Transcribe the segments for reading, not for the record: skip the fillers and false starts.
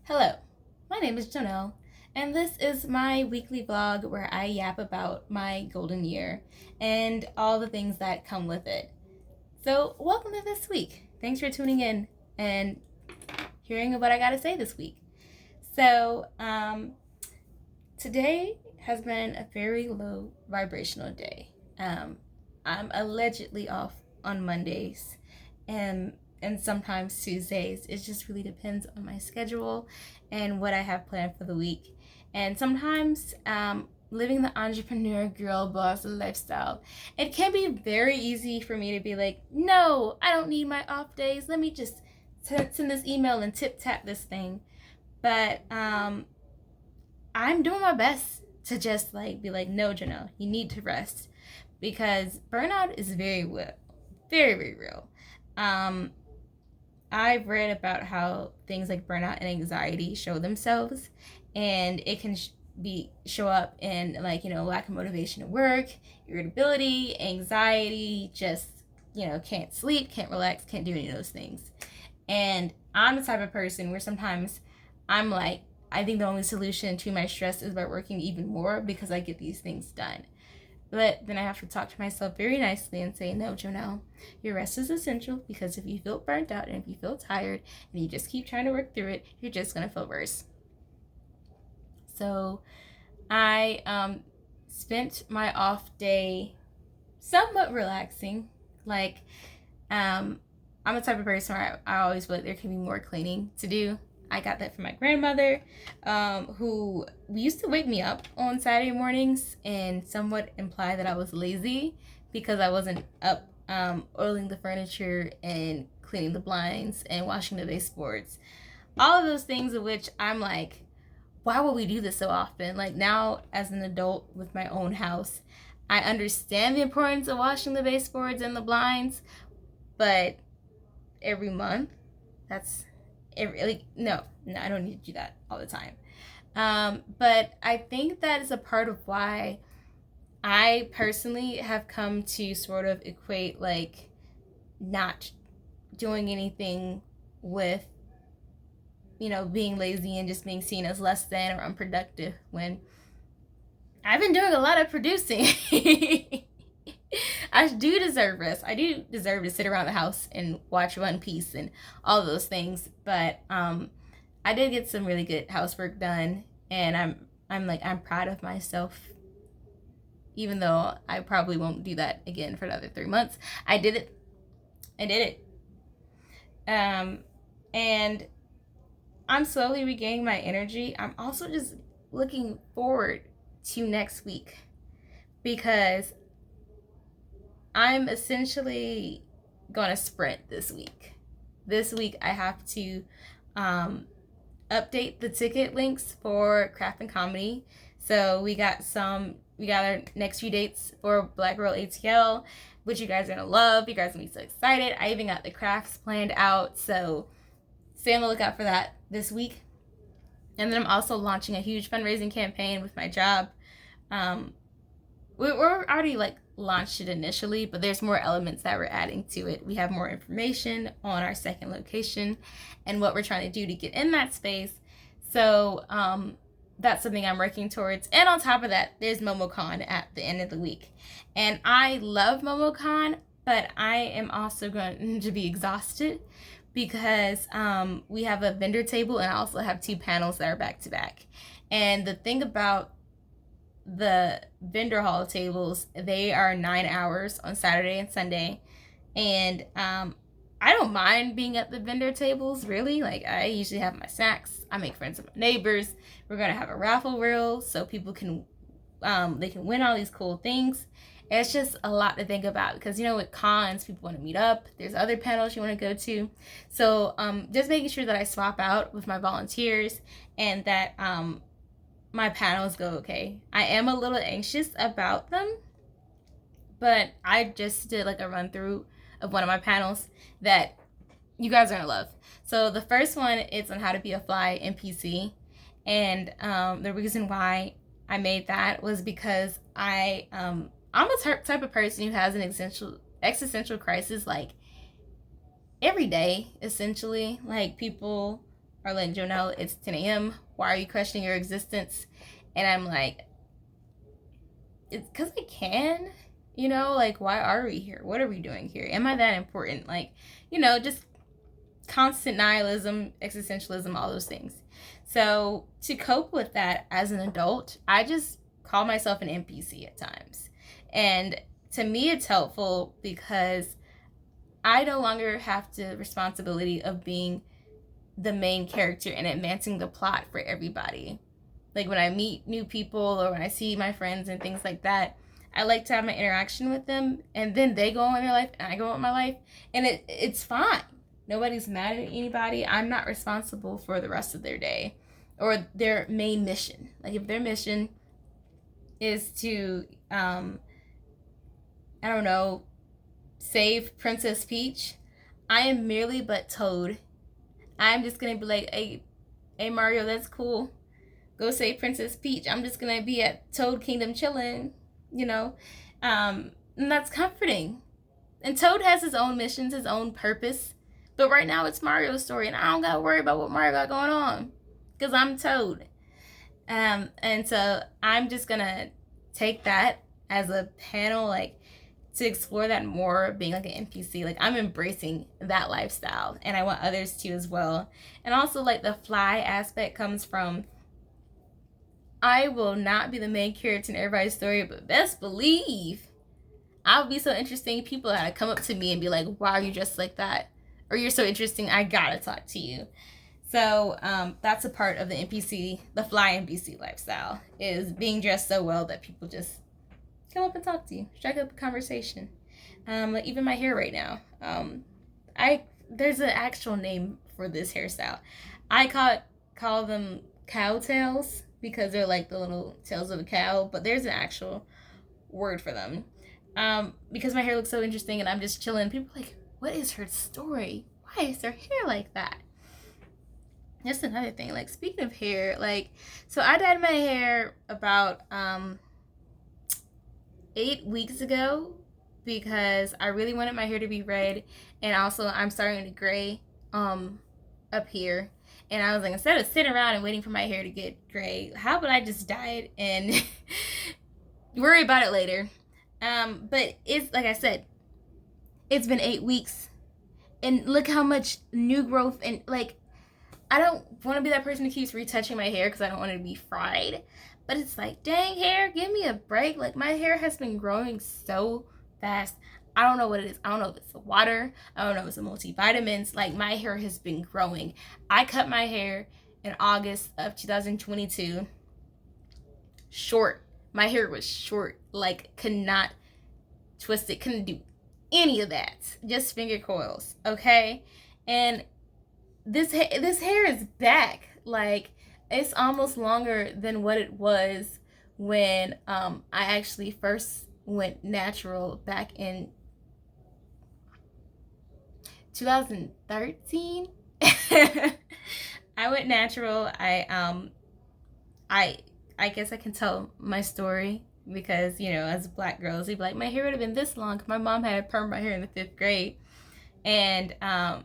Hello, my name is Jonelle, and this is my weekly vlog where I yap about my golden year and all the things that come with it. So, welcome to this week. Thanks for tuning in and hearing what I got to say this week. So, today has been a very low vibrational day. I'm allegedly off on Mondays and sometimes Tuesdays. It just really depends on my schedule and what I have planned for the week. And sometimes living the entrepreneur girl boss lifestyle, it can be very easy for me to be like, no, I don't need my off days. Let me just send this email and tip tap this thing. But I'm doing my best to just be like, no, Janelle, you need to rest because burnout is very real. I've read about how things like burnout and anxiety show themselves, and it can show up in lack of motivation to work, irritability, anxiety, just can't sleep, can't relax, can't do any of those things. And I'm the type of person where sometimes I'm like, I think the only solution to my stress is by working even more because I get these things done. But then I have to talk to myself very nicely and say, no, Jonelle, your rest is essential because if you feel burnt out and if you feel tired and you just keep trying to work through it, you're just going to feel worse. So I spent my off day somewhat relaxing. I'm a type of person where I always feel like there can be more cleaning to do. I got that from my grandmother, who used to wake me up on Saturday mornings and somewhat imply that I was lazy because I wasn't up oiling the furniture and cleaning the blinds and washing the baseboards. All of those things of which I'm like, why would we do this so often? Like now as an adult with my own house, I understand the importance of washing the baseboards and the blinds, but every month, no, I don't need to do that all the time. But I think that is a part of why I personally have come to sort of equate not doing anything with being lazy and just being seen as less than or unproductive when I've been doing a lot of producing. I do deserve rest. I do deserve to sit around the house and watch One Piece and all of those things. But I did get some really good housework done, and I'm proud of myself. Even though I probably won't do that again for another 3 months, I did it. I did it. And I'm slowly regaining my energy. I'm also just looking forward to next week because I'm essentially gonna sprint this week. This week I have to update the ticket links for Craft and Comedy. So we got our next few dates for Black Girl ATL, which you guys are gonna love. You guys are gonna be so excited. I even got the crafts planned out, so stay on the lookout for that this week. And then I'm also launching a huge fundraising campaign with my job. We're already launched it initially, but there's more elements that we're adding to it. We have more information on our second location and what we're trying to do to get in that space. So that's something I'm working towards. And on top of that, there's MomoCon at the end of the week. And I love MomoCon, but I am also going to be exhausted because we have a vendor table and I also have 2 panels that are back to back. And the thing about the vendor hall tables, they are 9 hours on Saturday and Sunday, and I don't mind being at the vendor tables, really. I usually have my snacks, I make friends with my neighbors, we're gonna have a raffle reel so people can they can win all these cool things. It's just a lot to think about because with cons, people want to meet up, there's other panels you want to go to, so just making sure that I swap out with my volunteers and that my panels go okay. I am a little anxious about them, but I just did a run through of one of my panels that you guys are gonna love. So the first one is on how to be a fly NPC, and the reason why I made that was because I'm a type of person who has an existential crisis every day, essentially. People are letting Joe know it's 10 a.m. Why are you questioning your existence? And I'm like, it's because I can. Like, why are we here? What are we doing here? Am I that important? Like, just constant nihilism, existentialism, all those things. So to cope with that as an adult, I just call myself an NPC at times. And to me, it's helpful because I no longer have the responsibility of being the main character and advancing the plot for everybody. Like when I meet new people or when I see my friends and things like that, I like to have my interaction with them, and then they go on their life and I go on my life, and it's fine. Nobody's mad at anybody. I'm not responsible for the rest of their day or their main mission. Like if their mission is to I don't know, save Princess Peach, I am merely but Toad. I'm just gonna be like, hey Mario, that's cool. Go save Princess Peach. I'm just gonna be at Toad Kingdom chilling, and that's comforting. And Toad has his own missions, his own purpose. But right now it's Mario's story, and I don't gotta worry about what Mario got going on, because I'm Toad. And so I'm just gonna take that as a panel, like, to explore that more, being like an NPC. Like, I'm embracing that lifestyle, and I want others to as well. And also, like, the fly aspect comes from, I will not be the main character in everybody's story, but best believe I'll be so interesting. People gotta come up to me and be like, "Why are you dressed like that?" Or "You're so interesting. I gotta talk to you." So that's a part of the NPC, the fly NPC lifestyle, is being dressed so well that people just come up and talk to you, strike up a conversation. Like even my hair right now. There's an actual name for this hairstyle. I call them cow tails because they're like the little tails of a cow, but there's an actual word for them. Because my hair looks so interesting and I'm just chilling. People are like, what is her story? Why is her hair like that? That's another thing. Like, speaking of hair, like, so I dyed my hair about 8 weeks ago because I really wanted my hair to be red, and also I'm starting to gray up here. And I was like, instead of sitting around and waiting for my hair to get gray, how about I just dye it and worry about it later? But it's like I said, it's been 8 weeks, and look how much new growth. And like, I don't want to be that person who keeps retouching my hair because I don't want it to be fried. But it's like, dang, hair, give me a break. Like, my hair has been growing so fast. I don't know what it is. I don't know if it's the water. I don't know if it's the multivitamins. Like, my hair has been growing. I cut my hair in August of 2022. Short. My hair was short. Like, could not twist it. Couldn't do any of that. Just finger coils. Okay? And this hair is back. Like, it's almost longer than what it was when I actually first went natural back in 2013. I went natural. I guess I can tell my story because, as black girls, they'd be like, my hair would have been this long. My mom had permed my hair in the 5th grade. And I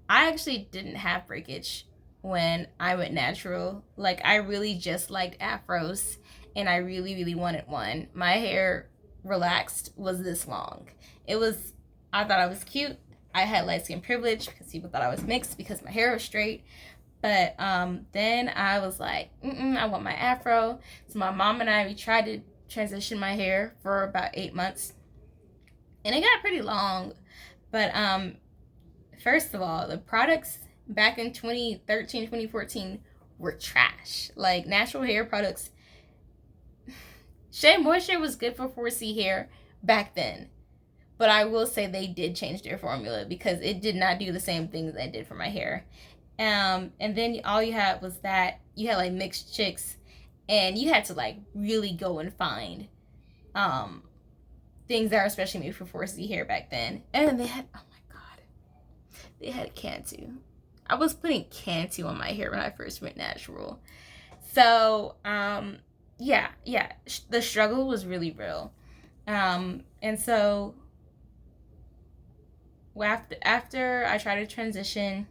actually didn't have breakage when I went natural. Like, I really just liked afros, and I really, really wanted one. My hair relaxed was this long. I thought I was cute. I had light skin privilege because people thought I was mixed because my hair was straight. But then I was like, I want my afro. So my mom and we tried to transition my hair for about 8 months, and it got pretty long. But first of all, the products back in 2013, 2014 were trash. Like, natural hair products, Shea Moisture was good for 4C hair back then. But I will say they did change their formula because it did not do the same things that it did for my hair. And then all you had was that you had like mixed chicks, and you had to like really go and find things that are especially made for 4C hair back then. And then they had, oh my god, they had Cantu. I was putting Cantu on my hair when I first went natural. So yeah, the struggle was really real. And so after I tried to transition,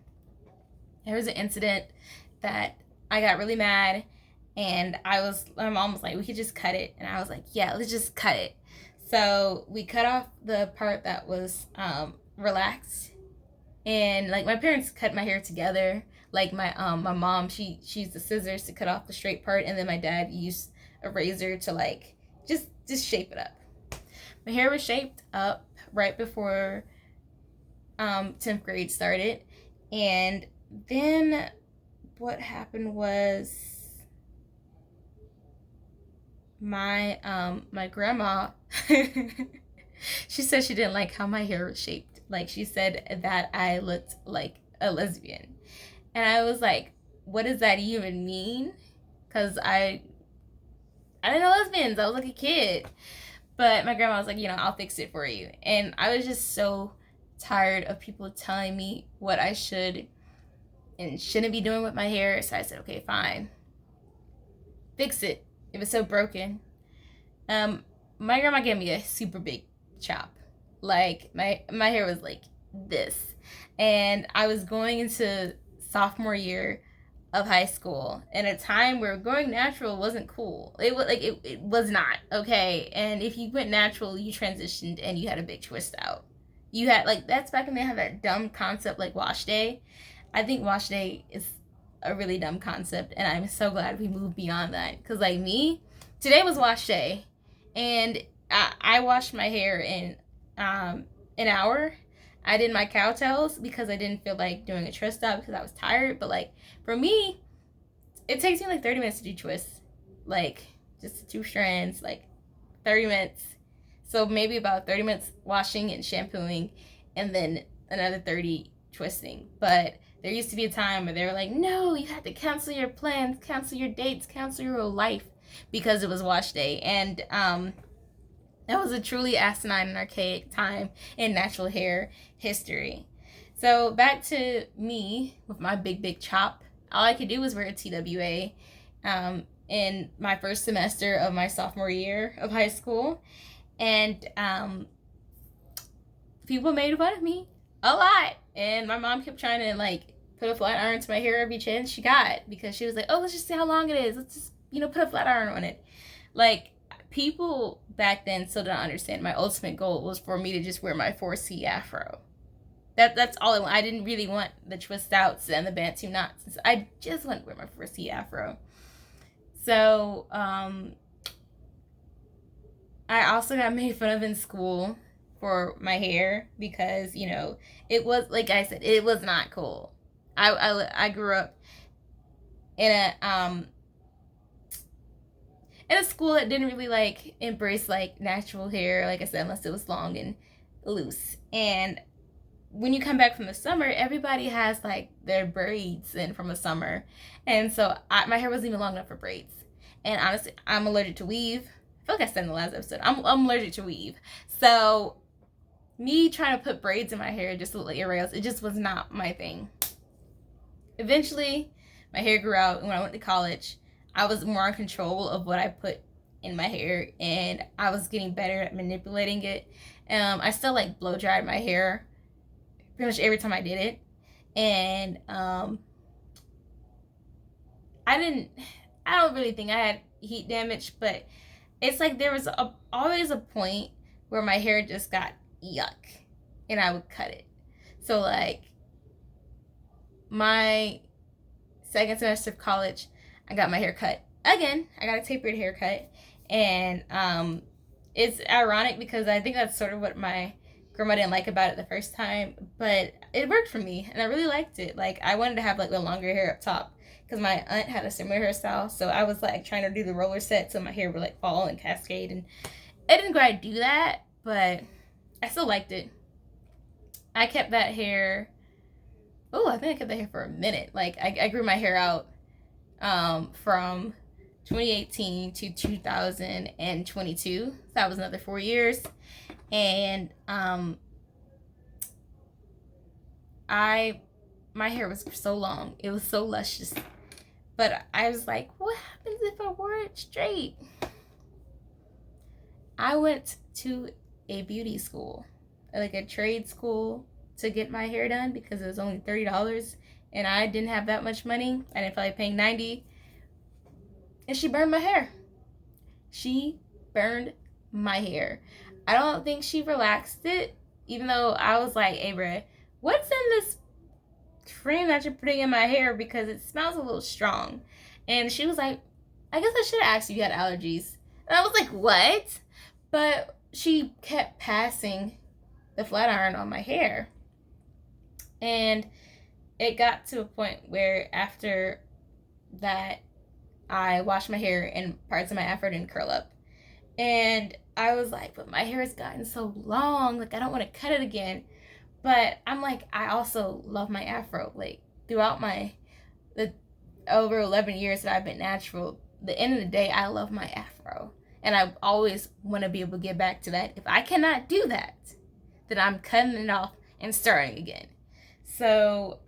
There was an incident that I got really mad, and my mom was like, we could just cut it. And I was like, yeah, let's just cut it. So we cut off the part that was relaxed, and like my parents cut my hair together. Like my mom, she used the scissors to cut off the straight part, and then my dad used a razor to like just shape it up. My hair was shaped up right before 10th grade started, and then what happened was my grandma she said she didn't like how my hair was shaped. Like, she said that I looked like a lesbian. And I was like, what does that even mean? Because I didn't know lesbians. I was like a kid. But my grandma was like, I'll fix it for you. And I was just so tired of people telling me what I should and shouldn't be doing with my hair. So I said, okay, fine. Fix it. It was so broken. My grandma gave me a super big chop. Like, my hair was like this. And I was going into sophomore year of high school in a time where going natural wasn't cool. It was like it was not, okay? And if you went natural, you transitioned and you had a big twist out. You had, like, that's back when they had that dumb concept like wash day. I think wash day is a really dumb concept, and I'm so glad we moved beyond that. Because, like, me, today was wash day, and I washed my hair in an hour. I did my cowtails because I didn't feel like doing a twist out because I was tired. But, like, for me, it takes me like 30 minutes to do twists. Like, just 2 strands, like 30 minutes. So maybe about 30 minutes washing and shampooing, and then another 30 twisting. But there used to be a time where they were like, no, you had to cancel your plans, cancel your dates, cancel your whole life because it was wash day. And that was a truly asinine and archaic time in natural hair history. So back to me with my big chop. All I could do was wear a TWA in my first semester of my sophomore year of high school. And people made fun of me a lot. And my mom kept trying to, like, put a flat iron to my hair every chance she got, because she was like, oh, let's just see how long it is. Let's just, put a flat iron on it. Like, people back then still don't understand my ultimate goal was for me to just wear my 4C afro. That's all I want. I didn't really want the twist outs and the bantu knots. I just want to wear my 4C afro. So, I also got made fun of in school for my hair because, it was, like I said, it was not cool. I grew up in a school that didn't really, like, embrace, like, natural hair, like I said, unless it was long and loose. And when you come back from the summer, everybody has, like, their braids in from the summer. And so my hair wasn't even long enough for braids. And honestly, I'm allergic to weave. I feel like I said in the last episode, I'm allergic to weave. So me trying to put braids in my hair just to look like everybody else, it just was not my thing. Eventually, my hair grew out, and when I went to college, I was more in control of what I put in my hair, and I was getting better at manipulating it. I still, like, blow dried my hair pretty much every time I did it. And I don't really think I had heat damage, but it's like there was always a point where my hair just got yuck, and I would cut it. So, like, my second semester of college, I got my hair cut again. I got a tapered haircut, and it's ironic because I think that's sort of what my grandma didn't like about it the first time, but it worked for me, and I really liked it. Like, I wanted to have, like, the longer hair up top because my aunt had a similar hairstyle, so I was, like, trying to do the roller set so my hair would, like, fall and cascade, and I didn't quite do that, but I still liked it. I kept that hair. I think I kept that hair for a minute. Like, I grew my hair out from 2018 to 2022. So that was another 4 years. And my hair was so long. It was so luscious. But I was like, what happens if I wore it straight? I went to a beauty school, like a trade school, to get my hair done because it was only $30, and I didn't have that much money. I didn't feel like paying $90, and she burned my hair. She burned my hair. I don't think she relaxed it, even though I was like, hey, bruh, what's in this cream that you're putting in my hair, because it smells a little strong? And she was like, I guess I should have asked if you had allergies. And I was like, what? But she kept passing the flat iron on my hair. And it got to a point where after that, I washed my hair and parts of my afro didn't curl up. And I was like, but my hair has gotten so long, like I don't want to cut it again. But I'm like, I also love my afro. Like throughout the over 11 years that I've been natural, the end of the day, I love my afro. And I always want to be able to get back to that. If I cannot do that, then I'm cutting it off and starting again. So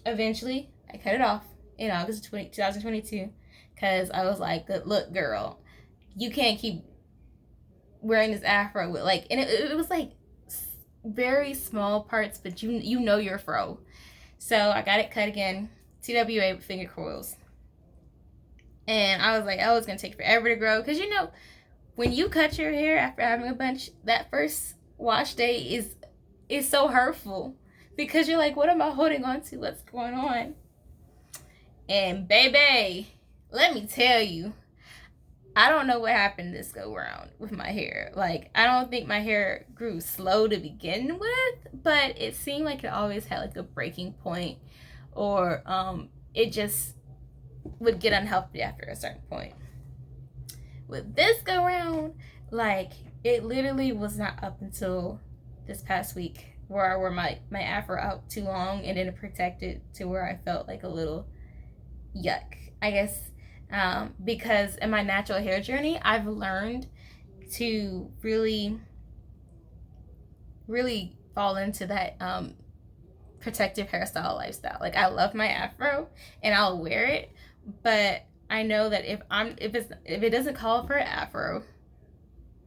eventually I cut it off in August of 2022, because I was like, look, girl, you can't keep wearing this afro with like, and it was like very small parts, but you know your fro. So I got it cut again, TWA with finger coils. And I was like, oh, it's gonna take forever to grow, because you know, when you cut your hair after having a bunch, that first wash day is so hurtful, because you're like, what am I holding on to? What's going on? And baby, let me tell you, I don't know what happened this go round with my hair. Like, I don't think my hair grew slow to begin with, but it seemed like it always had like a breaking point, or it just would get unhealthy after a certain point. With this go round, like, it literally was not up until this past week where I wore my afro out too long and didn't protect it to where I felt like a little yuck, I guess. Because in my natural hair journey, I've learned to really fall into that protective hairstyle lifestyle. Like, I love my afro and I'll wear it, but I know that if it doesn't call for an afro,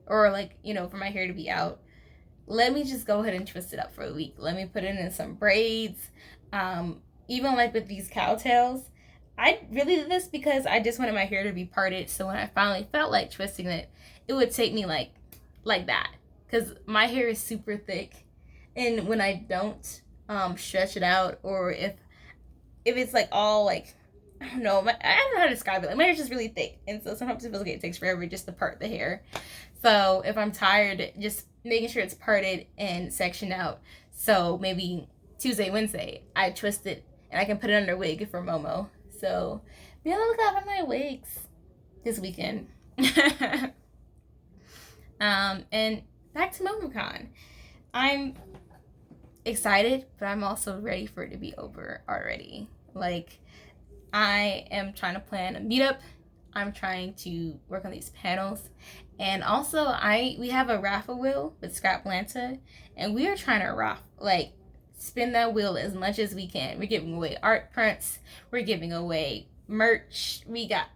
or like, you know, for my hair to be out, let me just go ahead and twist it up for a week. Let me put it in some braids. Even like with these cowtails, I really did this because I just wanted my hair to be parted, so when I finally felt like twisting it, it would take me like that, because my hair is super thick, and when I don't stretch it out, or if it's like all like, I don't know how to describe it. Like, my hair's just really thick, and so sometimes it feels like it takes forever just to part the hair. So if I'm tired, just making sure it's parted and sectioned out. So maybe Tuesday, Wednesday, I twist it and I can put it under a wig for Momo. So be on the lookout for my wigs this weekend. And back to MomoCon. I'm excited, but I'm also ready for it to be over already. Like, I am trying to plan a meetup. I'm trying to work on these panels. And also, we have a raffle wheel with Scraplanta, and we are trying to spin that wheel as much as we can. We're giving away art prints. We're giving away merch. We got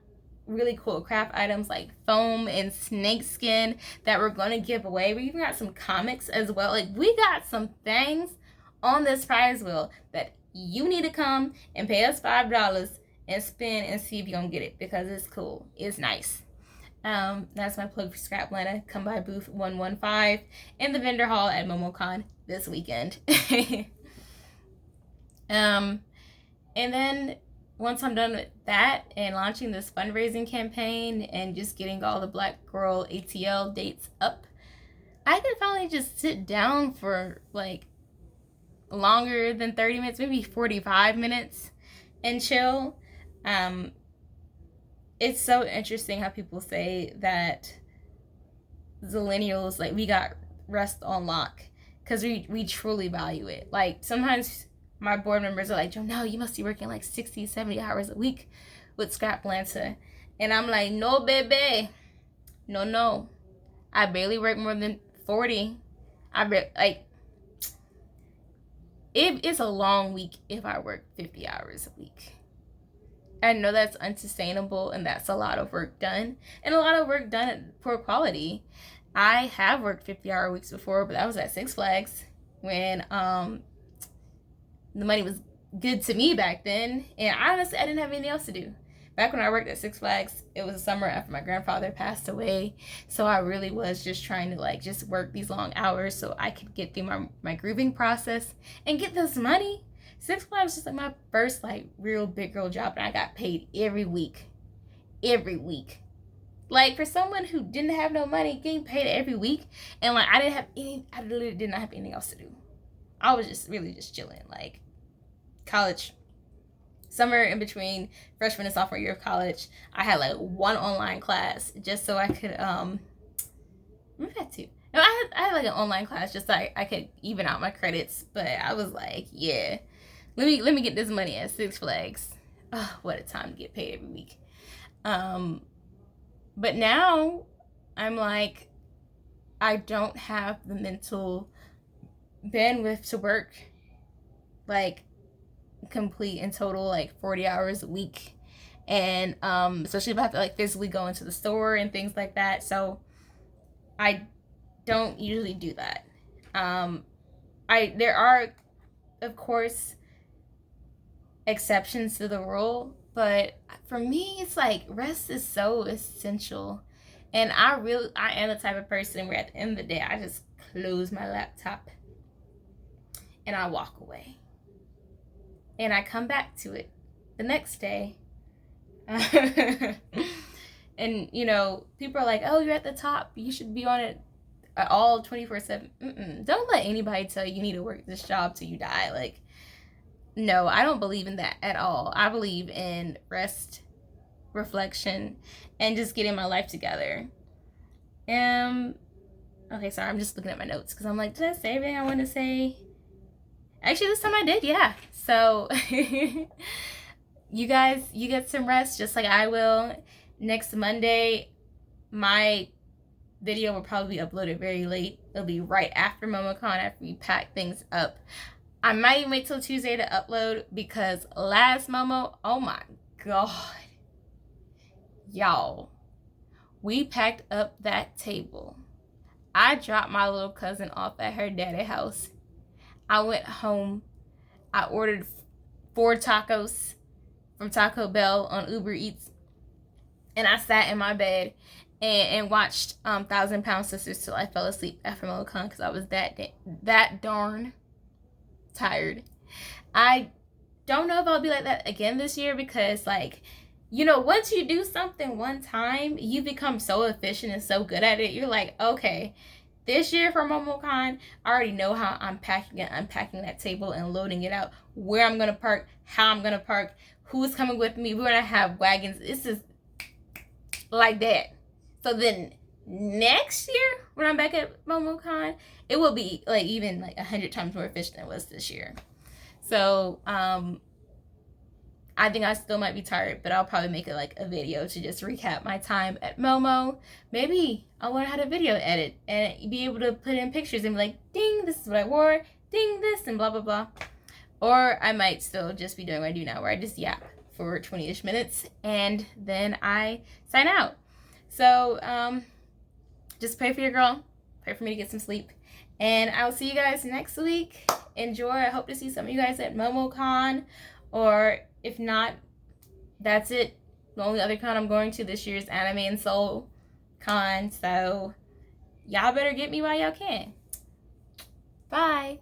really cool craft items like foam and snake skin that we're going to give away. We even got some comics as well. Like, we got some things on this prize wheel that you need to come and pay us $5 and spin and see if you're going to get it, because it's cool. It's nice. That's my plug for Scraplanta. Come by booth 115 in the vendor hall at MomoCon this weekend. And then once I'm done with that and launching this fundraising campaign and just getting all the Black Girl ATL dates up, I can finally just sit down for like longer than 30 minutes, maybe 45 minutes, and chill. It's so interesting how people say that Zillennials, like, we got rest on lock, because we truly value it. Like, sometimes my board members are like, Jonelle, you must be working like 60, 70 hours a week with Scraplanta. And I'm like, no, baby. No. I barely work more than 40. It's a long week if I work 50 hours a week. I know that's unsustainable, and that's a lot of work done, and a lot of work done at poor quality. I have worked 50-hour weeks before, but that was at Six Flags when the money was good to me back then. And honestly, I didn't have anything else to do. Back when I worked at Six Flags, it was a summer after my grandfather passed away. So I really was just trying to like just work these long hours so I could get through my grooving process and get this money. Six Flags was just like my first like real big girl job, and I got paid every week. Every week. Like for someone who didn't have no money, getting paid every week, and like I literally did not have anything else to do. I was just really just chilling. Like college, summer in between freshman and sophomore year of college, I had like one online class just so I could maybe I had two. No, I had like an online class just so I could even out my credits. But I was like, yeah, let me get this money at Six Flags. Oh, what a time to get paid every week. But now I'm like, I don't have the mental bandwidth to work like complete and total like 40 hours a week, and especially if I have to like physically go into the store and things like that. So I don't usually do that. There are of course exceptions to the rule, but for me it's like rest is so essential. And I am the type of person where at the end of the day I just close my laptop and I walk away and I come back to it the next day. And you know, people are like, oh, you're at the top, you should be on it all 24/7. Don't let anybody tell you need to work this job till you die. Like, no, I don't believe in that at all. I believe in rest, reflection, and just getting my life together. Okay, sorry, I'm just looking at my notes because I'm like, did I say everything I want to say? Actually, this time I did, yeah. So you guys, you get some rest just like I will. Next Monday, my video will probably be uploaded very late. It'll be right after MomoCon, after we pack things up. I might even wait till Tuesday to upload because last Momo, oh my god, y'all, we packed up that table. I dropped my little cousin off at her daddy's house. I went home. I ordered 4 tacos from Taco Bell on Uber Eats, and I sat in my bed and watched 1,000 Pound Sisters till I fell asleep after MomoCon because I was that darn tired. I don't know if I'll be like that again this year because, like, you know, once you do something one time, you become so efficient and so good at it. You're like, okay, this year for MomoCon, I already know how I'm packing and unpacking that table and loading it out, where I'm gonna park, how I'm gonna park, who's coming with me. We're gonna have wagons. This is like that. So then next year when I'm back at MomoCon, it will be like even like 100 times more efficient than it was this year. So I think I still might be tired, but I'll probably make it like a video to just recap my time at Momo. Maybe I'll learn how to video edit and be able to put in pictures and be like, ding, this is what I wore, ding, this, and blah blah blah. Or I might still just be doing what I do now, where I just yap for 20-ish minutes and then I sign out. So just pray for your girl. Pray for me to get some sleep. And I'll see you guys next week. Enjoy. I hope to see some of you guys at MomoCon. Or if not, that's it. The only other con I'm going to this year is Anime and Soul Con. So y'all better get me while y'all can. Bye.